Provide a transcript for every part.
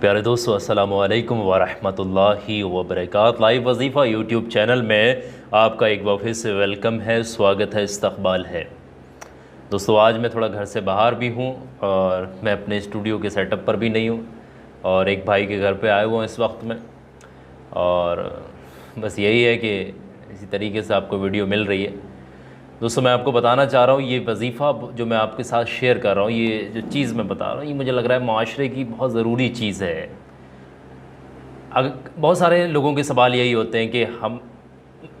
प्यारे दोस्तों, अस्सलामु अलैकुम वरहमतुल्लाहि वबरकात। लाइव वजीफ़ा यूट्यूब चैनल में आपका एक बार फिर से वेलकम है, स्वागत है, इस्तकबाल है। दोस्तों, आज मैं थोड़ा घर से बाहर भी हूँ और मैं अपने स्टूडियो के सेटअप पर भी नहीं हूँ और एक भाई के घर पे आए हुए हैं इस वक्त में। और बस यही है कि इसी तरीके से आपको वीडियो मिल रही है। दोस्तों, मैं आपको बताना चाह रहा हूँ, ये वजीफ़ा जो मैं आपके साथ शेयर कर रहा हूँ, ये जो चीज़ मैं बता रहा हूँ, ये मुझे लग रहा है माशरे की बहुत ज़रूरी चीज़ है। अगर बहुत सारे लोगों के सवाल यही होते हैं कि हम,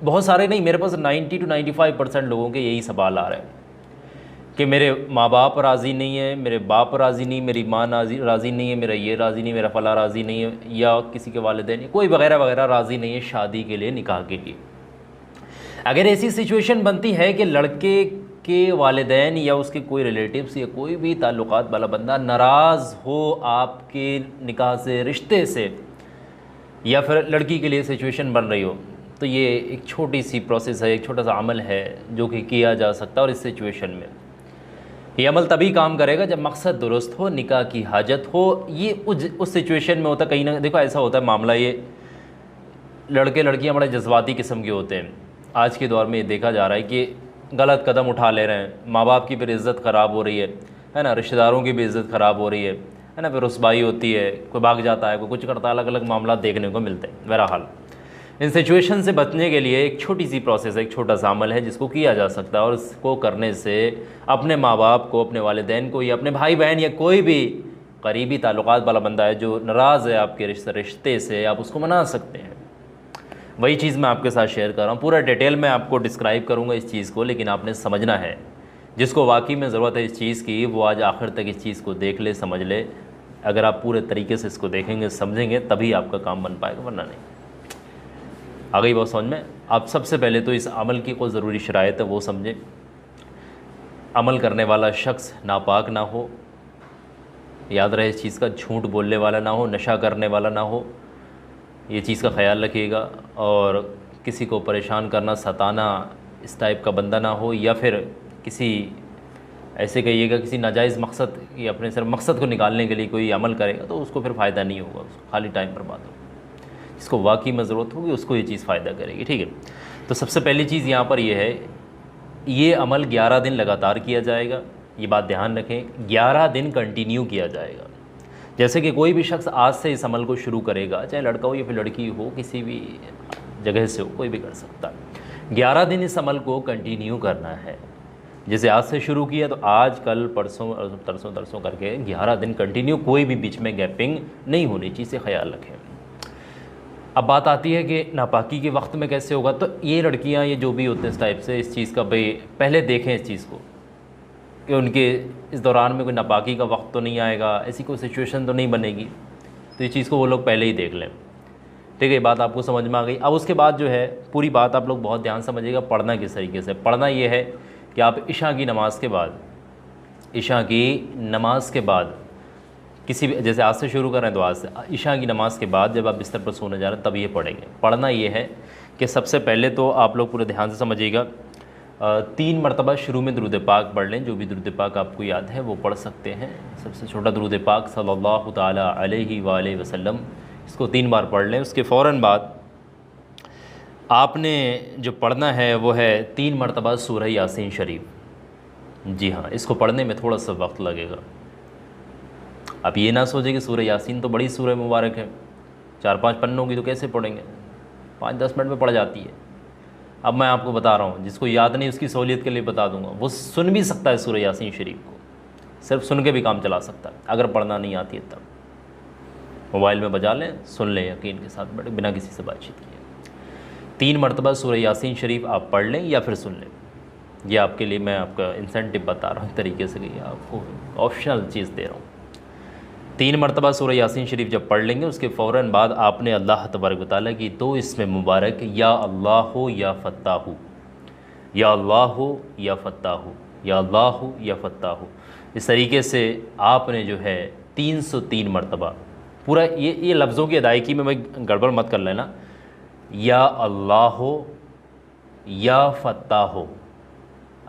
बहुत सारे नहीं, मेरे पास 90 to 95% लोगों के यही सवाल आ रहे हैं कि मेरे माँ बाप राज़ी नहीं है, मेरे बाप राज़ी नहीं, मेरी माँ राज़ी नहीं है, मेरा ये राज़ी नहीं, मेरा फ़ला राज़ी नहीं है, या किसी के वालिदैन कोई वगैरह वगैरह राज़ी नहीं है शादी के लिए, निकाह के लिए। अगर ऐसी सिचुएशन बनती है कि लड़के के वालिदैन या उसके कोई रिलेटिव्स या कोई भी ताल्लुकात वाला बंदा नाराज़ हो आपके निकाह से, रिश्ते से, या फिर लड़की के लिए सिचुएशन बन रही हो, तो ये एक छोटी सी प्रोसेस है, एक छोटा सा अमल है जो कि किया जा सकता है। और इस सिचुएशन में ये अमल तभी काम करेगा जब मकसद दुरुस्त हो, निकाह की हाजत हो। ये उस सिचुएशन में होता कहीं ना, देखो ऐसा होता है मामला, ये लड़के लड़कियां बड़े जज्बाती किस्म के होते हैं। आज के दौर में ये देखा जा रहा है कि गलत कदम उठा ले रहे हैं, माँ बाप की फिर इज़्ज़त ख़राब हो रही है ना, रिश्तेदारों की भी इज़्ज़त ख़राब हो रही है ना, फिर रुसवाई होती है, कोई भाग जाता है, कोई कुछ करता है, अलग अलग मामला देखने को मिलते हैं। बहरहाल इन सिचुएशन से बचने के लिए एक छोटी सी प्रोसेस है, एक छोटा सा अमल है जिसको किया जा सकता है। और इसको करने से अपने माँ बाप को, अपने वालिदैन को, या अपने भाई बहन या कोई भी करीबी ताल्लुकात वाला बंदा है जो नाराज़ है आपके रिश्ते से, आप उसको मना सकते हैं। वही चीज़ मैं आपके साथ शेयर कर रहा हूँ। पूरा डिटेल में आपको डिस्क्राइब करूँगा इस चीज़ को, लेकिन आपने समझना है। जिसको वाकई में ज़रूरत है इस चीज़ की, वो आज आखिर तक इस चीज़ को देख ले, समझ ले। अगर आप पूरे तरीके से इसको देखेंगे, समझेंगे, तभी आपका काम बन पाएगा, वरना नहीं। आ गई बात समझ में? आप सबसे पहले तो इस अमल की कोई ज़रूरी शराइत है वो समझें। अमल करने वाला शख्स नापाक ना हो, याद रहे इस चीज़ का, झूठ बोलने वाला ना हो, नशा करने वाला ना हो, ये चीज़ का ख्याल रखिएगा। और किसी को परेशान करना, सताना, इस टाइप का बंदा ना हो, या फिर किसी ऐसे कहिएगा किसी नाजायज़ मकसद या अपने सिर्फ मकसद को निकालने के लिए कोई अमल करेगा तो उसको फिर फ़ायदा नहीं होगा, उसको खाली टाइम बर्बाद होगा। जिसको वाकई में ज़रूरत होगी उसको ये चीज़ फ़ायदा करेगी, ठीक है। तो सबसे पहली चीज़ यहाँ पर यह है, ये अमल 11 दिन लगातार किया जाएगा। ये बात ध्यान रखें, 11 दिन कंटिन्यू किया जाएगा। जैसे कि कोई भी शख्स आज से इस अमल को शुरू करेगा, चाहे लड़का हो या फिर लड़की हो, किसी भी जगह से हो, कोई भी कर सकता है। 11 दिन इस अमल को कंटिन्यू करना है। जैसे आज से शुरू किया तो आज, कल, परसों, तरसों करके 11 दिन कंटिन्यू, कोई भी बीच में गैपिंग नहीं होनी चाहिए, इसे ख्याल रखें। अब बात आती है कि नापाकी के वक्त में कैसे होगा। तो ये लड़कियां, ये जो भी होते हैं इस टाइप से, इस चीज़ का भाई पहले देखें इस चीज़ को कि उनके इस दौरान में कोई नापाकी का वक्त तो नहीं आएगा, ऐसी कोई सिचुएशन तो नहीं बनेगी। तो ये चीज़ को वो लोग पहले ही देख लें, ठीक है। ये बात आपको समझ में आ गई। अब उसके बाद जो है पूरी बात आप लोग बहुत ध्यान समझिएगा। पढ़ना किस तरीके से पढ़ना, ये है कि आप इशा की नमाज़ के बाद किसी भी, जैसे आज से शुरू कर रहे हैं तो आज से, इशा की नमाज़ के बाद जब आप बिस्तर पर सोने जा रहे हैं तब ये पढ़ेंगे। पढ़ना ये है कि सबसे पहले तो आप लोग पूरे ध्यान से समझिएगा, 3 मरतबा शुरू में दुरूद पाक पढ़ लें। जो भी दुरूद पाक आपको याद है वो पढ़ सकते हैं। सबसे छोटा दुरूद पाक सल्लल्लाहु ताला अलैहि वसल्लम, इसको 3 बार पढ़ लें। उसके फ़ौरन बाद आपने जो पढ़ना है वो है 3 मरतबा सूरह यासीन शरीफ। जी हाँ, इसको पढ़ने में थोड़ा सा वक्त लगेगा। आप ये ना सोचें कि सूरह यासीन तो बड़ी सूरह मुबारक है, 4-5 पन्नों की, तो कैसे पढ़ेंगे, 5-10 मिनट में पढ़ जाती है। अब मैं आपको बता रहा हूँ, जिसको याद नहीं उसकी सहूलियत के लिए बता दूंगा, वो सुन भी सकता है सूरह यासीन शरीफ को, सिर्फ सुन के भी काम चला सकता है। अगर पढ़ना नहीं आती है तब मोबाइल में बजा लें, सुन लें, यकीन के साथ बैठे, बिना किसी से बातचीत किए। 3 मरतबा सूरह यासीन शरीफ आप पढ़ लें या फिर सुन लें। ये आपके लिए मैं आपका इंसेंटिव बता रहा हूँ तरीके से, कि आपको ऑप्शनल चीज़ दे रहा हूँ। 3 मरतबा सूरह यासीन शरीफ जब पढ़ लेंगे, उसके फ़ौरन बाद आपने अल्लाह तबारक व तआला की 2 इसमें मुबारक, या अल्लाह हो या फ़त्ताहु, या अल्लाह हो या फ़त्ताहु, या अल्लाह हो या फ़त्ताहु, इस तरीके से आपने जो है 303 मरतबा पूरा, ये लफ्ज़ों की अदायगी में मैं गड़बड़ मत कर लेना, या अल्लाह हो या फ़त्ताहु,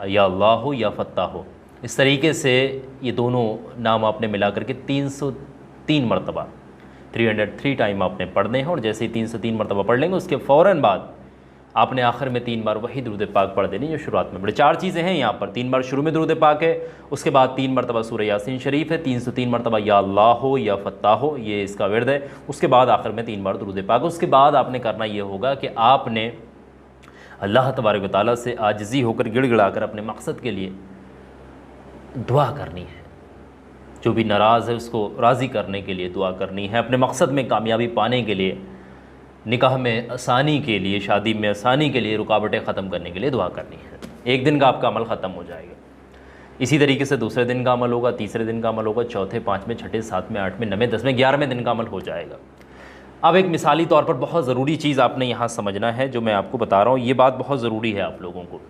या अल्लाह हो या फ़त्ताहु, इस तरीके से ये दोनों नाम आपने मिला करके 303 मरतबा 303 टाइम आपने पढ़ने हैं, और जैसे ही 3 से 3 मरतबा पढ़ लेंगे उसके फ़ौरन बाद आपने आखिर में 3 बार वही दुरूद पाक पढ़ देनी जो शुरुआत में पढ़े। 4 चीज़ें हैं यहाँ पर। 3 बार शुरू में दुरूद पाक है, उसके बाद 3 मरतबा सूरह यासीन शरीफ है, 3 से 3 मरतबा या अल्लाह हो या फ़त्ताह हो, ये इसका विर्द है। उसके बाद आखिर में 3 बार दुरूद पाक। उसके बाद आपने करना ये होगा कि आपने अल्लाह तबारक व तआला से आजिज़ी होकर गिड़गिड़ा कर अपने मकसद के लिए दुआ करनी है। जो भी नाराज़ है उसको राज़ी करने के लिए दुआ करनी है, अपने मकसद में कामयाबी पाने के लिए, निकाह में आसानी के लिए, शादी में आसानी के लिए, रुकावटें ख़त्म करने के लिए दुआ करनी है। एक दिन का आपका अमल ख़त्म हो जाएगा। इसी तरीके से दूसरे दिन का अमल होगा, तीसरे दिन का अमल होगा, चौथे, पाँचवें, छठे, सातवें, आठवें, नवें, 10वें, 11वें दिन का अमल हो जाएगा। अब एक मिसाली तौर पर बहुत ज़रूरी चीज़ आपने यहाँ समझना है जो मैं आपको बता रहा हूँ, ये बात बहुत ज़रूरी है आप लोगों को।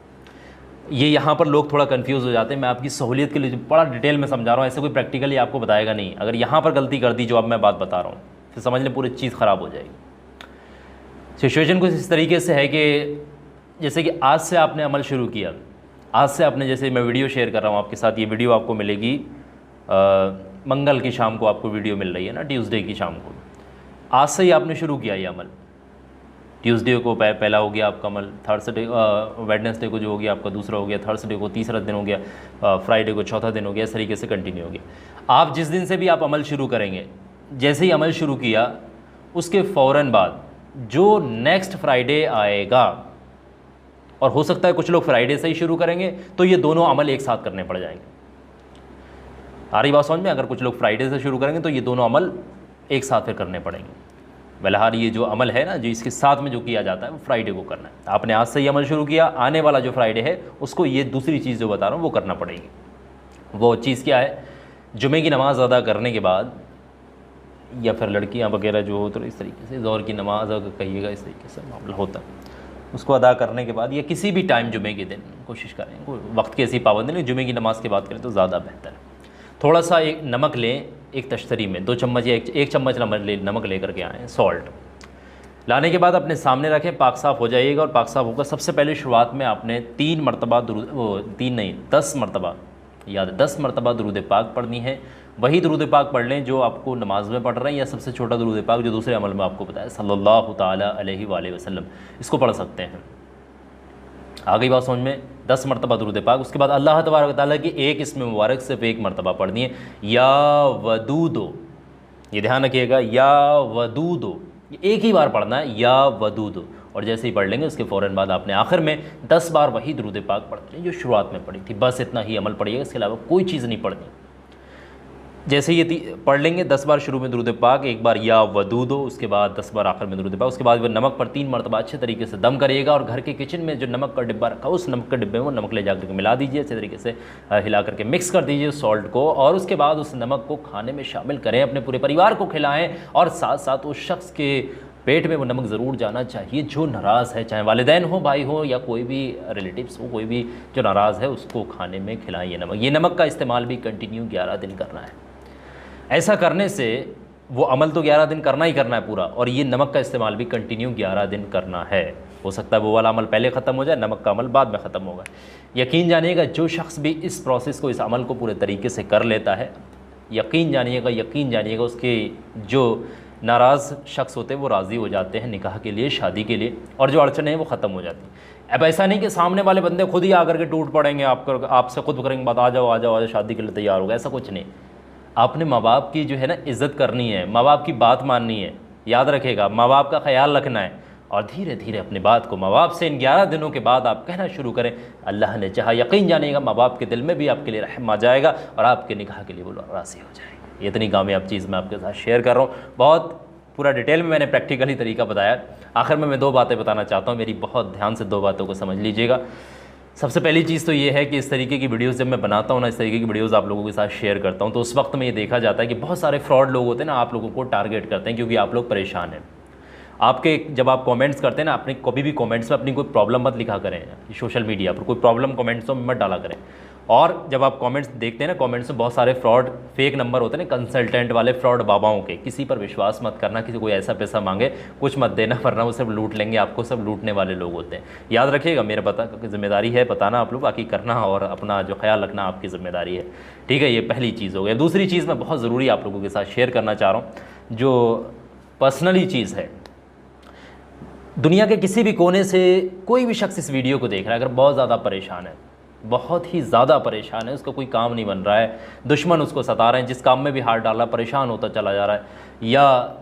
ये यहाँ पर लोग थोड़ा कंफ्यूज हो जाते हैं। मैं आपकी सहूलियत के लिए बड़ा डिटेल में समझा रहा हूँ, ऐसे कोई प्रैक्टिकली आपको बताएगा नहीं। अगर यहाँ पर गलती कर दी जो अब मैं बात बता रहा हूँ, फिर समझ लें पूरी चीज़ ख़राब हो जाएगी। सिचुएशन कुछ इस तरीके से है कि जैसे कि आज से आपने अमल शुरू किया, आज से आपने, जैसे मैं वीडियो शेयर कर रहा हूँ आपके साथ, ये वीडियो आपको मिलेगी मंगल की शाम को, आपको वीडियो मिल रही है ना, ट्यूसडे की शाम को। आज से ही आपने शुरू किया ये अमल। ट्यूसडे को पहला हो गया आपका अमल, थर्सडे वेडनेसडे को जो हो गया आपका दूसरा हो गया, थर्सडे को तीसरा दिन हो गया, फ्राइडे को चौथा दिन हो गया, इस तरीके से कंटिन्यू हो गया। आप जिस दिन से भी आप अमल शुरू करेंगे, जैसे ही अमल शुरू किया उसके फ़ौरन बाद जो नेक्स्ट फ्राइडे आएगा, और हो सकता है कुछ लोग फ्राइडे से ही शुरू करेंगे, तो ये दोनों अमल एक साथ करने पड़ जाएंगे। आ रही बात समझ में? अगर कुछ लोग फ्राइडे से शुरू करेंगे तो ये दोनों अमल एक साथ फिर करने पड़ेंगे। बहरहाल ये जो अमल है ना, जो इसके साथ में जो किया जाता है वो फ्राइडे को करना है। आपने आज से ही अमल शुरू किया, आने वाला जो फ्राइडे है उसको ये दूसरी चीज़ जो बता रहा हूँ वो करना पड़ेगी। वो चीज़ क्या है? जुमे की नमाज़ अदा करने के बाद, या फिर लड़कियाँ वगैरह जो हो तो इस तरीके से ज़ोहर की नमाज़ अगर कहिएगा, इस तरीके से मामला होता है, उसको अदा करने के बाद या किसी भी टाइम जुमे के दिन कोशिश करें, कोई वक्त की ऐसी पाबंदी नहीं, जुमे की नमाज़ की बात करें तो ज़्यादा बेहतर है। थोड़ा सा एक नमक लें, एक तश्तरी में 2 चम्मच या 1 चम्मच नमक ले करके आएँ, सॉल्ट लाने के बाद अपने सामने रखें, पाक साफ़ हो जाइएगा। और पाक साफ़ होगा, सबसे पहले शुरुआत में आपने 3 मरतबा 3 नहीं 10 मरतबा, याद 10 मरतबा दुरूद पाक पढ़नी है। वही दुरूद पाक पढ़ लें जो आपको नमाज में पढ़ रहे हैं, या सबसे छोटा दुरूद पाक जो दूसरे अमल में आपको बताया, सल्लल्लाहु ताला अलैहि वसल्लम, इसको पढ़ सकते हैं। आ गई बात समझ में? 10 मरतबा दुरूद पाक। उसके बाद अल्लाह तबारक ताला की एक इसमें मुबारक सिर्फ 1 मरतबा पढ़नी है, या वदूदो, ये ध्यान रखिएगा, या वदूदो, ये एक ही बार पढ़ना है, या वदूदो। और जैसे ही पढ़ लेंगे उसके फ़ौरन बाद आपने आखिर में 10 बार वही दुरूद पाक पढ़ते हैं जो शुरुआत में पढ़ी थी। बस इतना ही अमल पढ़िएगा, इसके अलावा कोई चीज़ नहीं पढ़नी। जैसे ये पढ़ लेंगे 10 बार शुरू में दुरूद पाक, 1 बार या वदूदो, उसके बाद 10 बार आखिर में दुरूद पाक, उसके बाद वो नमक पर 3 मरतबा अच्छे तरीके से दम करिएगा। और घर के किचन में जो नमक का डिब्बा रखा, उस नमक के डिब्बे में वो नमक ले जाकर के मिला दीजिए, अच्छे तरीके से हिला करके मिक्स कर दीजिए सॉल्ट को। और उसके बाद उस नमक को खाने में शामिल करें, अपने पूरे परिवार को खिलाएँ। और साथ साथ उस शख्स के पेट में वो नमक ज़रूर जाना चाहिए जो नाराज़ है, चाहे वालिदैन हो, भाई हो, या कोई भी रिलेटिव्स हो, कोई भी जो नाराज़ है उसको खाने में खिलाएं ये नमक। ये नमक का इस्तेमाल भी कंटिन्यू 11 दिन करना है। ऐसा करने से वो अमल तो 11 दिन करना ही करना है पूरा, और ये नमक का इस्तेमाल भी कंटिन्यू 11 दिन करना है। हो सकता है वो वाला अमल पहले ख़त्म हो जाए, नमक का अमल बाद में ख़त्म होगा। यकीन जानिएगा, जो शख्स भी इस प्रोसेस को, इस अमल को पूरे तरीके से कर लेता है, यकीन जानिएगा उसके जो नाराज़ शख्स होते हैं वो राज़ी हो जाते हैं निकाह के लिए, शादी के लिए, और जो अड़चने हैं वो ख़त्म हो जाती हैं। अब ऐसा नहीं कि सामने वाले बंदे खुद ही आकर के टूट पड़ेंगे, आपसे खुद करेंगे बात, आ जाओ शादी के लिए तैयार होगा, ऐसा कुछ नहीं। आपने माँ बाप की जो है ना इज़्ज़त करनी है, माँ बाप की बात माननी है, याद रखेगा, माँ बाप का ख्याल रखना है। और धीरे धीरे अपनी बात को माँ बाप से इन 11 दिनों के बाद आप कहना शुरू करें, अल्लाह ने चाहा, यकीन जानिएगा माँ बाप के दिल में भी आपके लिए रहम आ जाएगा और आपके निकाह के लिए वो राज़ी हो जाएंगे। ये इतनी कामयाब चीज़ मैं आपके साथ शेयर कर रहा हूँ। बहुत पूरा डिटेल में मैंने प्रैक्टिकली तरीका बताया। आखिर में मैं 2 बातें बताना चाहता हूँ, मेरी बहुत ध्यान से 2 बातों को समझ लीजिएगा। सबसे पहली चीज़ तो ये है कि इस तरीके की वीडियोस जब मैं बनाता हूँ ना, इस तरीके की वीडियोस आप लोगों के साथ शेयर करता हूँ, तो उस वक्त में ये देखा जाता है कि बहुत सारे फ्रॉड लोग होते हैं ना, आप लोगों को टारगेट करते हैं क्योंकि आप लोग परेशान हैं। आपके जब आप कमेंट्स करते हैं ना, अपने कभी भी कमेंट्स में अपनी कोई प्रॉब्लम मत लिखा करें, सोशल मीडिया पर कोई प्रॉब्लम कमेंट्सों में मत डाला करें। और जब आप कमेंट्स देखते हैं ना, कमेंट्स में बहुत सारे फ्रॉड फेक नंबर होते हैं ना, कंसल्टेंट वाले फ्रॉड बाबाओं के, किसी पर विश्वास मत करना, किसी कोई ऐसा पैसा मांगे कुछ मत देना, वरना वो सब लूट लेंगे आपको, सब लूटने वाले लोग होते हैं। याद रखिएगा, मेरा जिम्मेदारी है बताना आप लोग, बाकी करना और अपना जो ख्याल रखना आपकी ज़िम्मेदारी है, ठीक है। ये पहली चीज़ हो गई। दूसरी चीज़ मैं बहुत ज़रूरी आप लोगों के साथ शेयर करना चाह रहा हूँ, जो पर्सनली चीज़ है, दुनिया के किसी भी कोने से कोई भी शख्स इस वीडियो को देख रहा है, अगर बहुत ज़्यादा परेशान है, बहुत ही ज़्यादा परेशान है, उसका कोई काम नहीं बन रहा है, दुश्मन उसको सता रहे हैं, जिस काम में भी हाथ डाला परेशान होता चला जा रहा है, या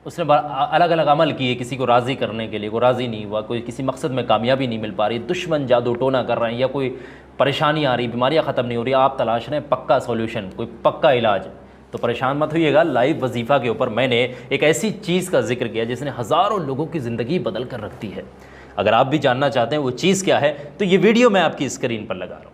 उसने अलग अलग अमल किए किसी को राज़ी करने के लिए, वो राज़ी नहीं हुआ, कोई किसी मकसद में कामयाबी नहीं मिल पा रही, दुश्मन जादू टोना कर रहे हैं, या कोई परेशानी आ रही, बीमारियाँ ख़त्म नहीं हो रही, आप तलाश रहे हैं पक्का सॉल्यूशन, कोई पक्का इलाज, तो परेशान मत होइएगा। लाइव वजीफ़ा के ऊपर मैंने एक ऐसी चीज़ का जिक्र किया जिसने हज़ारों लोगों की ज़िंदगी बदल कर रख दी है। अगर आप भी जानना चाहते हैं वो चीज़ क्या है, तो ये वीडियो मैं आपकी स्क्रीन पर लगा रहा हूँ,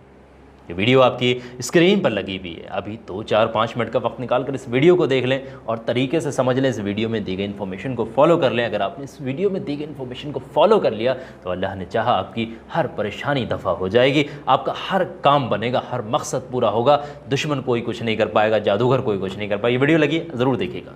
ये वीडियो आपकी स्क्रीन पर लगी हुई है। अभी 2-4-5 मिनट का वक्त निकाल कर इस वीडियो को देख लें और तरीके से समझ लें, इस वीडियो में दी गई इन्फॉर्मेशन को फॉलो कर लें। अगर आपने इस वीडियो में दी गई इन्फॉर्मेशन को फॉलो कर लिया तो अल्लाह ने चाहा आपकी हर परेशानी दफ़ा हो जाएगी, आपका हर काम बनेगा, हर मकसद पूरा होगा, दुश्मन कोई कुछ नहीं कर पाएगा, जादूगर कोई कुछ नहीं कर पाएगा। ये वीडियो लगी ज़रूर देखिएगा।